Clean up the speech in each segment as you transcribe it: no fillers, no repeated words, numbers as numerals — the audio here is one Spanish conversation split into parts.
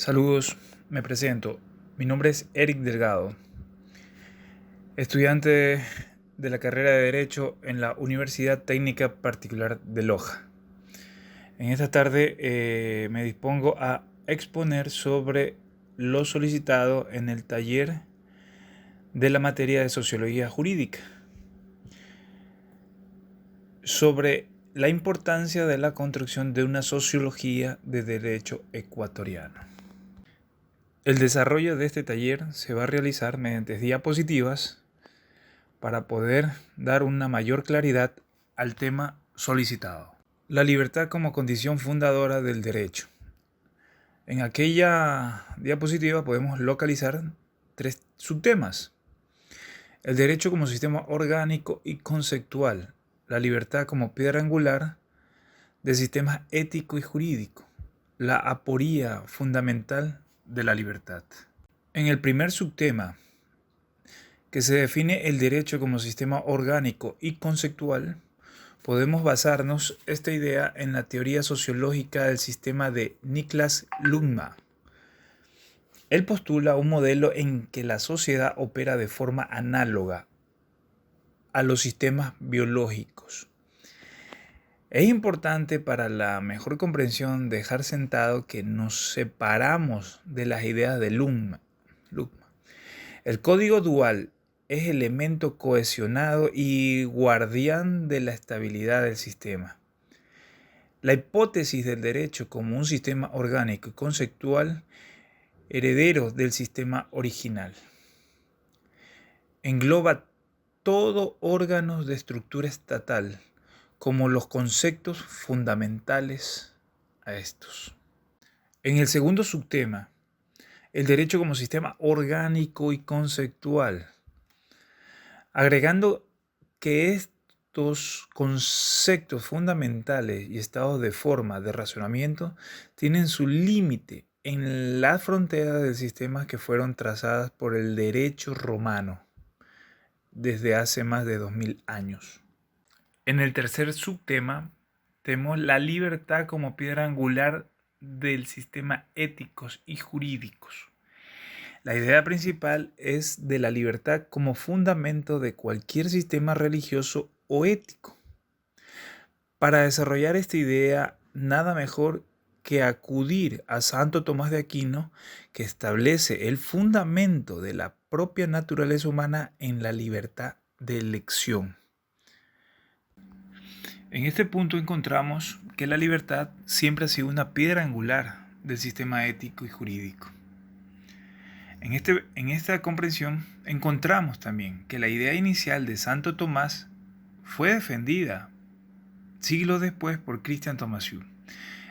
Saludos, me presento. Mi nombre es Eric Delgado, estudiante de la carrera de Derecho en la Universidad Técnica Particular de Loja. En esta tarde me dispongo a exponer sobre lo solicitado en el taller de la materia de Sociología Jurídica, sobre la importancia de la construcción de una sociología de derecho ecuatoriano. El desarrollo de este taller se va a realizar mediante diapositivas para poder dar una mayor claridad al tema solicitado. La libertad como condición fundadora del derecho. En aquella diapositiva podemos localizar 3 subtemas. El derecho como sistema orgánico y conceptual. La libertad como piedra angular del sistema ético y jurídico. La aporía fundamental de la libertad. En el primer subtema, que se define el derecho como sistema orgánico y conceptual, podemos basarnos esta idea en la teoría sociológica del sistema de Niklas Luhmann. Él postula un modelo en que la sociedad opera de forma análoga a los sistemas biológicos. Es importante para la mejor comprensión dejar sentado que nos separamos de las ideas de Luhmann. El código dual es elemento cohesionado y guardián de la estabilidad del sistema. La hipótesis del derecho como un sistema orgánico y conceptual, heredero del sistema original, engloba todo órgano de estructura estatal, como los conceptos fundamentales a estos. En el segundo subtema, el derecho como sistema orgánico y conceptual, agregando que estos conceptos fundamentales y estados de forma de razonamiento tienen su límite en las fronteras del sistema que fueron trazadas por el derecho romano desde hace más de 2000 años. En el tercer subtema tenemos la libertad como piedra angular del sistema éticos y jurídicos. La idea principal es de la libertad como fundamento de cualquier sistema religioso o ético. Para desarrollar esta idea, nada mejor que acudir a Santo Tomás de Aquino, que establece el fundamento de la propia naturaleza humana en la libertad de elección. En este punto encontramos que la libertad siempre ha sido una piedra angular del sistema ético y jurídico. En esta comprensión encontramos también que la idea inicial de Santo Tomás fue defendida siglos después por Christian Thomassius.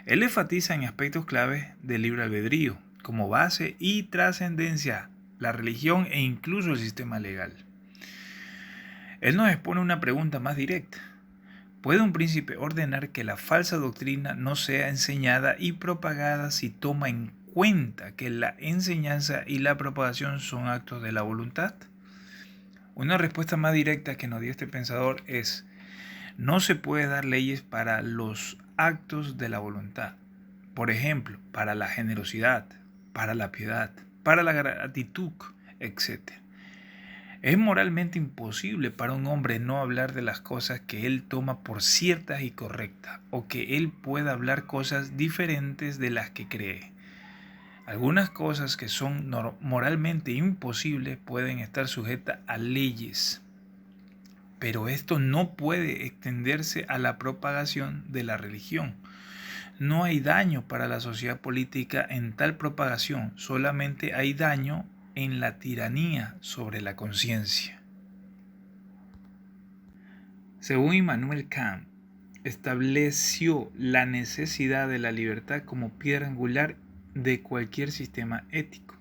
Él enfatiza en aspectos claves del libre albedrío como base y trascendencia, la religión e incluso el sistema legal. Él nos expone una pregunta más directa. ¿Puede un príncipe ordenar que la falsa doctrina no sea enseñada y propagada si toma en cuenta que la enseñanza y la propagación son actos de la voluntad? Una respuesta más directa que nos dio este pensador es: no se puede dar leyes para los actos de la voluntad. Por ejemplo, para la generosidad, para la piedad, para la gratitud, etc. Es moralmente imposible para un hombre no hablar de las cosas que él toma por ciertas y correctas, o que él pueda hablar cosas diferentes de las que cree. Algunas cosas que son moralmente imposibles pueden estar sujetas a leyes, pero esto no puede extenderse a la propagación de la religión. No hay daño para la sociedad política en tal propagación, solamente hay daño en la tiranía sobre la conciencia. Según Immanuel Kant, estableció la necesidad de la libertad como piedra angular de cualquier sistema ético.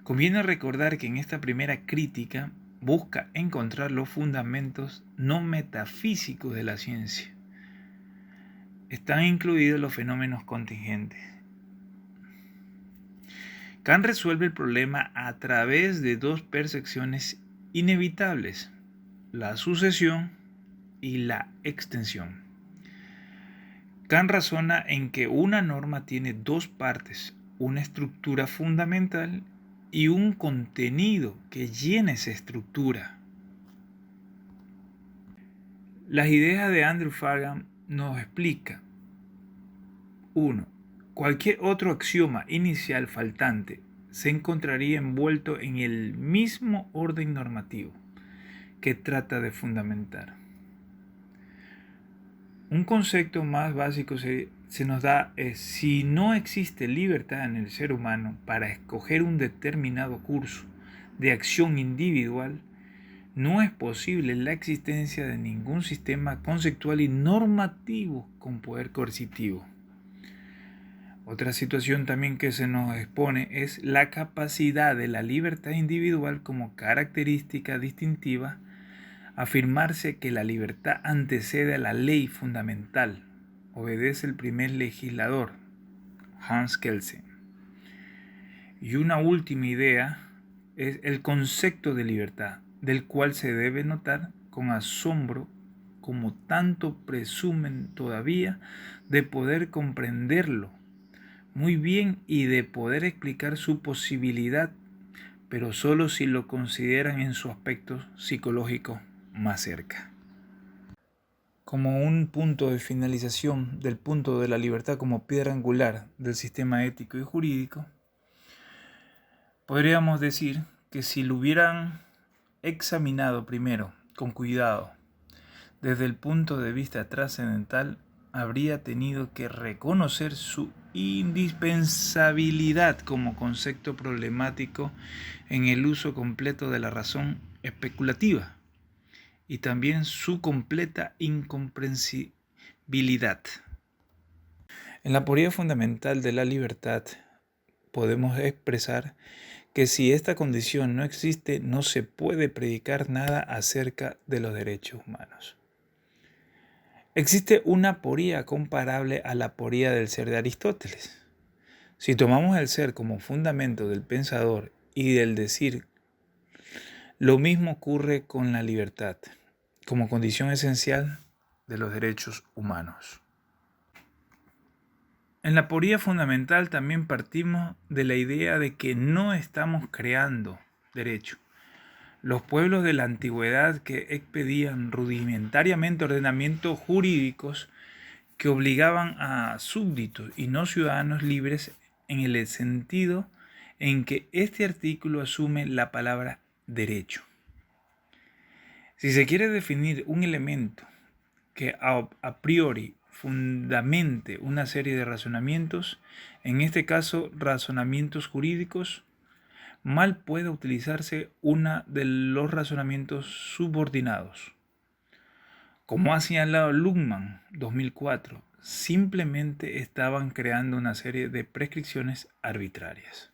Conviene recordar que en esta primera crítica busca encontrar los fundamentos no metafísicos de la ciencia. Están incluidos los fenómenos contingentes. Kant resuelve el problema a través de dos percepciones inevitables: la sucesión y la extensión. Kant razona en que una norma tiene dos partes, una estructura fundamental y un contenido que llene esa estructura. Las ideas de Andrew Fagan nos explican: 1. Cualquier otro axioma inicial faltante se encontraría envuelto en el mismo orden normativo que trata de fundamentar. Un concepto más básico se nos da es: si no existe libertad en el ser humano para escoger un determinado curso de acción individual, no es posible la existencia de ningún sistema conceptual y normativo con poder coercitivo. Otra situación también que se nos expone es la capacidad de la libertad individual como característica distintiva. Afirmarse que la libertad antecede a la ley fundamental, obedece el primer legislador, Hans Kelsen. Y una última idea es el concepto de libertad, del cual se debe notar con asombro como tanto presumen todavía de poder comprenderlo muy bien y de poder explicar su posibilidad, pero solo si lo consideran en su aspecto psicológico más cerca. Como un punto de finalización del punto de la libertad como piedra angular del sistema ético y jurídico, podríamos decir que si lo hubieran examinado primero con cuidado desde el punto de vista trascendental, habría tenido que reconocer su indispensabilidad como concepto problemático en el uso completo de la razón especulativa y también su completa incomprensibilidad. En la aporía fundamental de la libertad podemos expresar que si esta condición no existe, no se puede predicar nada acerca de los derechos humanos. Existe una aporía comparable a la aporía del ser de Aristóteles. Si tomamos el ser como fundamento del pensador y del decir, lo mismo ocurre con la libertad, como condición esencial de los derechos humanos. En la aporía fundamental también partimos de la idea de que no estamos creando derecho. Los pueblos de la antigüedad que expedían rudimentariamente ordenamientos jurídicos que obligaban a súbditos y no ciudadanos libres en el sentido en que este artículo asume la palabra derecho. Si se quiere definir un elemento que a priori fundamente una serie de razonamientos, en este caso razonamientos jurídicos, mal puede utilizarse uno de los razonamientos subordinados. Como ha señalado Luhmann 2004, simplemente estaban creando una serie de prescripciones arbitrarias.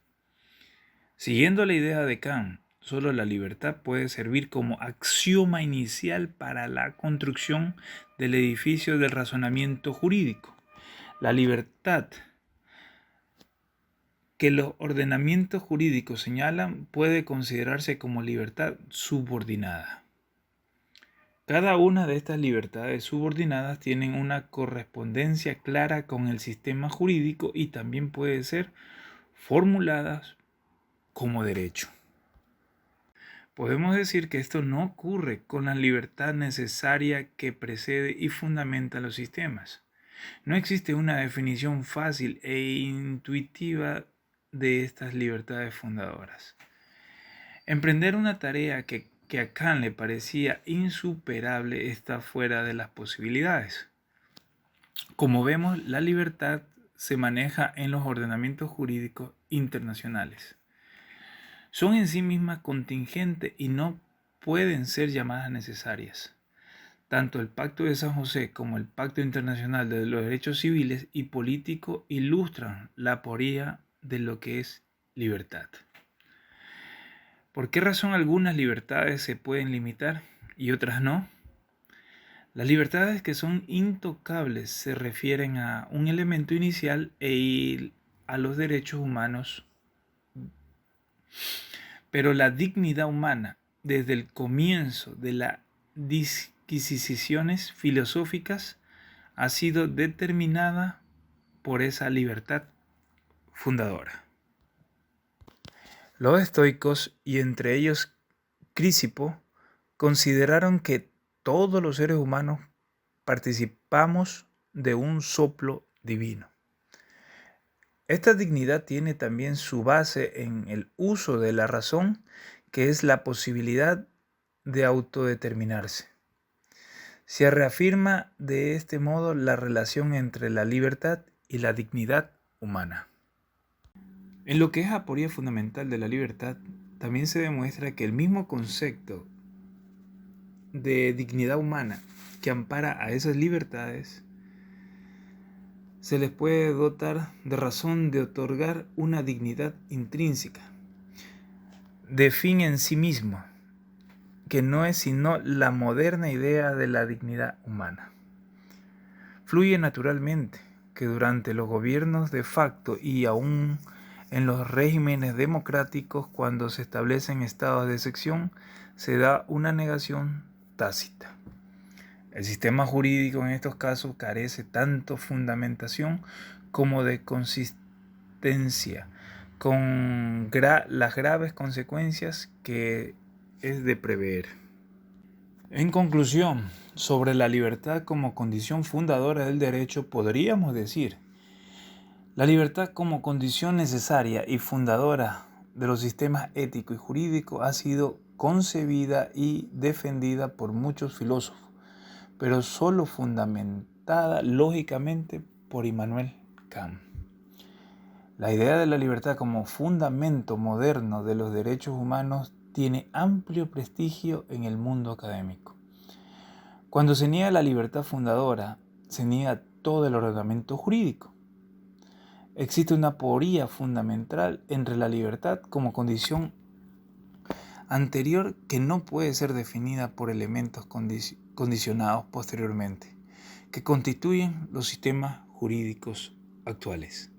Siguiendo la idea de Kant, solo la libertad puede servir como axioma inicial para la construcción del edificio del razonamiento jurídico. La libertad que los ordenamientos jurídicos señalan puede considerarse como libertad subordinada. Cada una de estas libertades subordinadas tienen una correspondencia clara con el sistema jurídico y también puede ser formuladas como derecho. Podemos decir que esto no ocurre con la libertad necesaria que precede y fundamenta los sistemas. No existe una definición fácil e intuitiva de estas libertades fundadoras. Emprender una tarea que a Kant le parecía insuperable está fuera de las posibilidades. Como vemos, la libertad se maneja en los ordenamientos jurídicos internacionales. Son en sí mismas contingentes y no pueden ser llamadas necesarias. Tanto el Pacto de San José como el Pacto Internacional de los Derechos Civiles y Políticos ilustran la aporía de lo que es libertad. ¿Por qué razón algunas libertades se pueden limitar y otras no? Las libertades que son intocables se refieren a un elemento inicial e a los derechos humanos, pero la dignidad humana desde el comienzo de las disquisiciones filosóficas ha sido determinada por esa libertad fundadora. Los estoicos, y entre ellos Crisipo, consideraron que todos los seres humanos participamos de un soplo divino. Esta dignidad tiene también su base en el uso de la razón, que es la posibilidad de autodeterminarse. Se reafirma de este modo la relación entre la libertad y la dignidad humana. En lo que es aporía fundamental de la libertad, también se demuestra que el mismo concepto de dignidad humana que ampara a esas libertades se les puede dotar de razón de otorgar una dignidad intrínseca, de fin en sí mismo, que no es sino la moderna idea de la dignidad humana. Fluye naturalmente que durante los gobiernos de facto y aún en los regímenes democráticos, cuando se establecen estados de excepción, se da una negación tácita. El sistema jurídico en estos casos carece tanto fundamentación como de consistencia, con las graves consecuencias que es de prever. En conclusión, sobre la libertad como condición fundadora del derecho, podríamos decir: la libertad como condición necesaria y fundadora de los sistemas ético y jurídico ha sido concebida y defendida por muchos filósofos, pero solo fundamentada lógicamente por Immanuel Kant. La idea de la libertad como fundamento moderno de los derechos humanos tiene amplio prestigio en el mundo académico. Cuando se niega la libertad fundadora, se niega todo el ordenamiento jurídico. Existe una aporía fundamental entre la libertad como condición anterior que no puede ser definida por elementos condicionados posteriormente, que constituyen los sistemas jurídicos actuales.